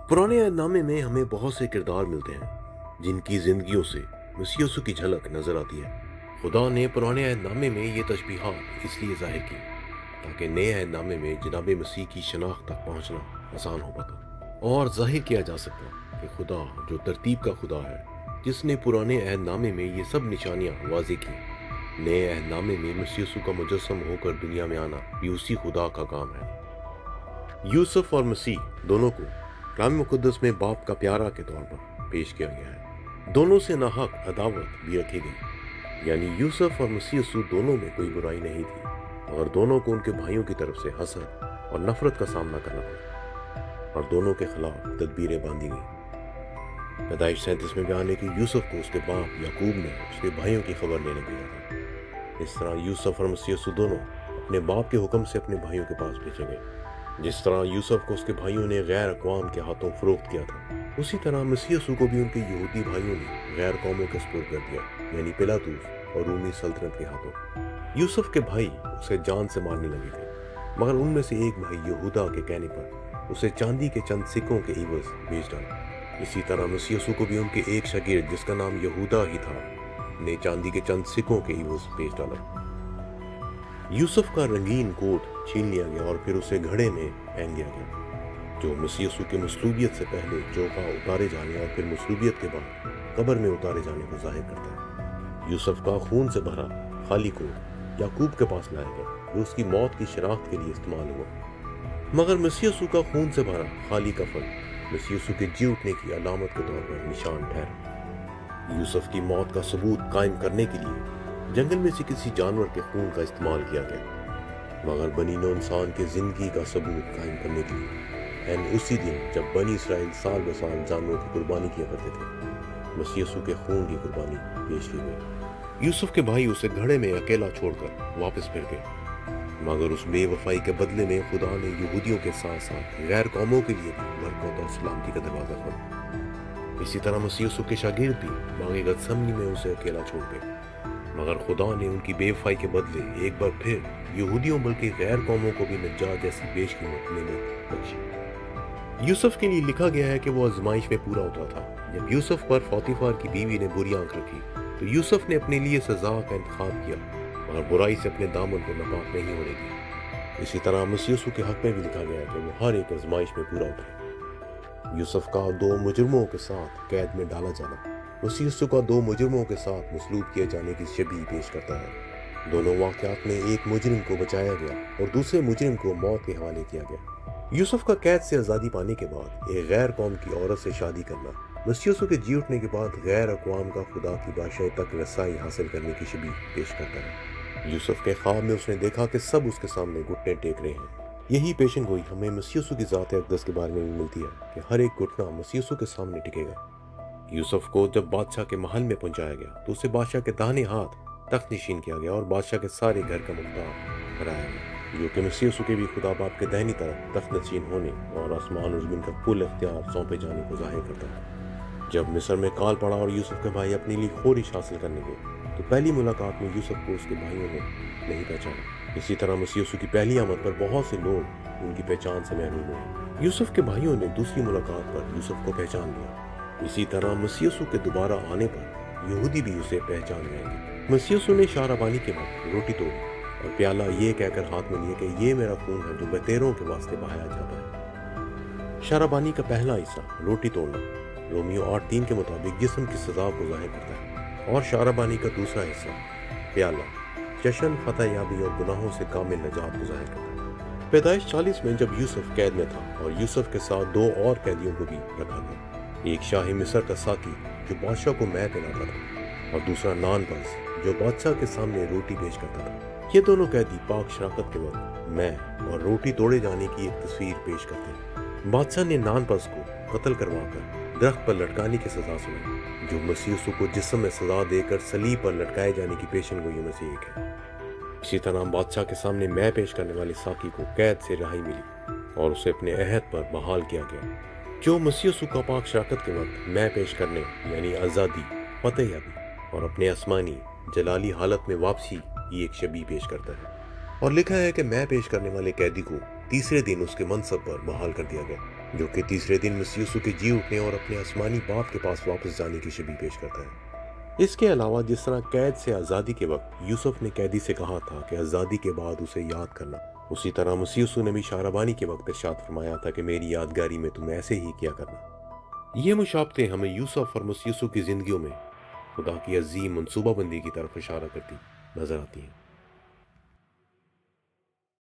पुराने अहदनामे में हमें बहुत से किरदार मिलते हैं जिनकी जिंदगियों से मसीह यीशु की झलक नजर आती है। खुदा ने पुराने अहदनामे में ये तशबीहात इसलिए जाहिर की ताकि नए अहदनामे में जनाब मसीह की शनाख्त तक पहुंचना आसान हो पाता और जाहिर किया जा सकता कि खुदा जो तरतीब का खुदा है, जिसने पुराने अहदनामे में ये सब निशानियां वाज़ेह की, नए अहदनामे में मसीह यीशु का मुजस्सम होकर दुनिया में आना भी उसी खुदा का काम है। यूसुफ और मसीह दोनों को कलाम मुक़द्दस में बाप का प्यारा के तौर पर पेश किया गया है। दोनों से नाहक अदावत भी रखी गई, यानी यूसुफ और मसीह यीशु दोनों में कोई बुराई नहीं थी और दोनों को उनके भाइयों की तरफ से हसद और नफरत का सामना करना पड़ा और दोनों के खिलाफ तदबीरें बांधी गई। पैदाइश 37 में बयान है कि यूसुफ को उसके बाप याकूब ने उसके भाइयों की खबर लेने भेजा था। इस तरह यूसुफ और मसीह यीशु दोनों अपने बाप के हुक्म से अपने भाइयों के पास भेजे गए। जिस तरह यूसुफ को उसके भाइयों ने गैर अक़वाम के हाथों फरोख्त किया था, उसी तरह मसीह यीशु को भी उनके यहूदी भाइयों ने गैर कौमों के सुपुर्द कर दिया, यानी पिलातूस और रूमी सल्तनत के हाथों। यूसुफ के भाई उसे जान से मारने लगे थे, मगर उनमें से एक भाई यहूदा के कहने पर उसे चांदी के चंद सिक्कों के एवज बेच डाला। इसी तरह मसीह यीशु को भी उनके एक शागिर्द जिसका नाम यहूदा ही था ने चांदी के चंद सिक्कों के एवज बेच डाला। यूसुफ का रंगीन कोट छीन लिया गया और फिर उसे घड़े में फेंक दिया गया, जो मसीह यीशु के मसलूबियत से पहले चौका उतारे जाने और फिर मसलूबियत के बाद कब्र में उतारे जाने को जाहिर करता है। यूसुफ का खून से भरा खाली कोट याकूब के पास लाया गया, जो उसकी मौत की शनाख्त के लिए इस्तेमाल हुआ, मगर मसीह यीशु का खून से भरा खाली कफन मसीह यीशु के जी उठने की अलामत के तौर पर निशान ठहरा। यूसुफ की मौत का सबूत कायम करने के लिए जंगल में से किसी जानवर के खून का इस्तेमाल किया गया, मगर बनी नौ इंसान के जिंदगी का सबूत कायम करने के लिए एन उसी दिन जब बनी इसराइल साल ब साल जानवरों की कुर्बानी किया करते थे, मसीह यीशु के खून की कुर्बानी पेश की गई। यूसुफ के भाई उसे घड़े में अकेला छोड़कर वापस फिर गए, मगर उस बेवफाई के बदले में खुदा ने यहूदियों के साथ साथ गैर कौमों के लिए भी बरकत और सलामती का दरवाजा खोला। इसी तरह मसीह यीशु के शागिर्द भी बाग़े गतसमनी में उसे अकेला छोड़ गए, मगर खुदा ने उनकी बेवफाई के बदले एक बार फिर यहूदियों बल्कि गैर कौमों को भी नजात जैसी बेशकीमत नेमत बख्शी। यूसुफ के लिए लिखा गया है कि वो आजमाइश में पूरा उतरा था। जब यूसुफ पर फौतीफार की बीवी ने बुरी आंख रखी तो यूसुफ ने अपने लिए सजा का इंतखाब किया, मगर बुराई से अपने दामन को नापाक नहीं होने दिया। इसी तरह मसीह यीशु के हक में भी लिखा गया है कि वो हर एक आजमाइश में पूरा उतरा। यूसुफ का दो मुजरमों के साथ कैद में डाला जाना मसीह यीशु का दो मुजरमों के साथ मसलूब किए जाने की शबीह पेश करता है। दोनों वाक़यात में एक मुजरिम को बचाया गया और दूसरे मुजरिम को मौत के हवाले किया गया। यूसुफ का कैद से आज़ादी पाने के बाद एक गैर कौम की औरत से शादी करना मसीह यीशु के जी उठने के बाद गैर अक़वाम का खुदा की बादशाही तक रसाई हासिल करने की शबीह पेश करता है। यूसुफ के ख्वाब में उसने देखा कि सब उसके सामने घुटने टेक रहे हैं। यही पेशन गोई हमें मसीह यीशु की ज़ात अक़दस के बारे में भी मिलती है कि हर एक घुटना मसीह यीशु के सामने टिकेगा। यूसुफ को जब बादशाह के महल में पहुंचाया गया तो उसे बादशाह के दाहिने हाथ तख्त नशीन किया गया और बादशाह के सारे घर का मुख्तार कराया गया, जो कि मसीह यीशु के भी खुदा बाप के दाहिनी तरफ तख्त नशीन होने और आसमान और ज़मीन का कुल इख्तियार सौंपे जाने को जाहिर करता है। जब मिस्र में काल पड़ा और यूसुफ के भाई अपने लिए खोरिश हासिल करने गए तो पहली मुलाकात में यूसुफ को उसके भाइयों ने नहीं पहचाना। इसी तरह मसीह यीशु की पहली आमद पर बहुत से लोग उनकी पहचान से महरूम हुए। यूसुफ के भाइयों ने दूसरी मुलाकात पर यूसुफ को पहचान लिया। इसी तरह मसीह यीशु के दोबारा आने पर यहूदी भी उसे पहचान लेंगे। मसीह यीशु ने शाराबानी के बाद रोटी तोड़ी और प्याला ये कहकर हाथ में लिया कि ये मेरा खून है जो बेतेरों के वास्ते बहाया जाता है। शाराबानी का पहला हिस्सा रोटी तोड़ना रोमियो 8:3 के मुताबिक जिस्म की सजा को जाहिर करता है और शाराबानी का दूसरा हिस्सा प्याला जश्न फतह याबी और गुनाहों से कामिल नजात को जाहिर करता है। पैदाइश 40 में जब यूसुफ कैद में था और यूसुफ के साथ दो और कैदियों को भी रखा गया, एक शाही मिस्र का साकी जो बादशाह को मैं पिलाता था और दूसरा नानपस जो बादशाह के सामने रोटी पेश करता था। ये दोनों कैदी पाक शराकत के वक्त मैं और रोटी तोड़े जाने की एक तस्वीर पेश करते हैं। बादशाह ने नानपस को कत्ल करवाकर दरख्त पर लटकाने की सजा सुनाई, जो मसीह यीशु को जिस्म में सजा देकर सलीब पर लटकाए जाने की पेशन गोइयों में से एक है। इसी तरह बादशाह के सामने मैं पेश करने वाले साकी को कैद से रिहाई मिली और उसे अपने अहद पर बहाल किया गया, जो मसीह यीशु का पाक शराकत के वक्त मैं पेश करने यानी आज़ादी फतह याबी और अपने आसमानी जलाली हालत में वापसी की एक शबीह पेश करता है। और लिखा है कि मैं पेश करने वाले कैदी को तीसरे दिन उसके मनसब पर बहाल कर दिया गया। جو کہ تیسرے دن مسیح یسوع کے جی اٹھنے اور اپنے آسمانی باپ کے پاس واپس جانے کی شبیہ پیش کرتا ہے۔ اس کے علاوہ جس طرح قید سے آزادی کے وقت یوسف نے قیدی سے کہا تھا کہ آزادی کے بعد اسے یاد کرنا، اسی طرح مسیح یسوع نے بھی شاربانی کے وقت ارشاد فرمایا تھا کہ میری یادگاری میں تم ایسے ہی کیا کرنا۔ یہ مشابتیں ہمیں یوسف اور مسیح یسوع کی زندگیوں میں خدا کی عظیم منصوبہ بندی کی طرف اشارہ کرتی نظر آتی ہیں۔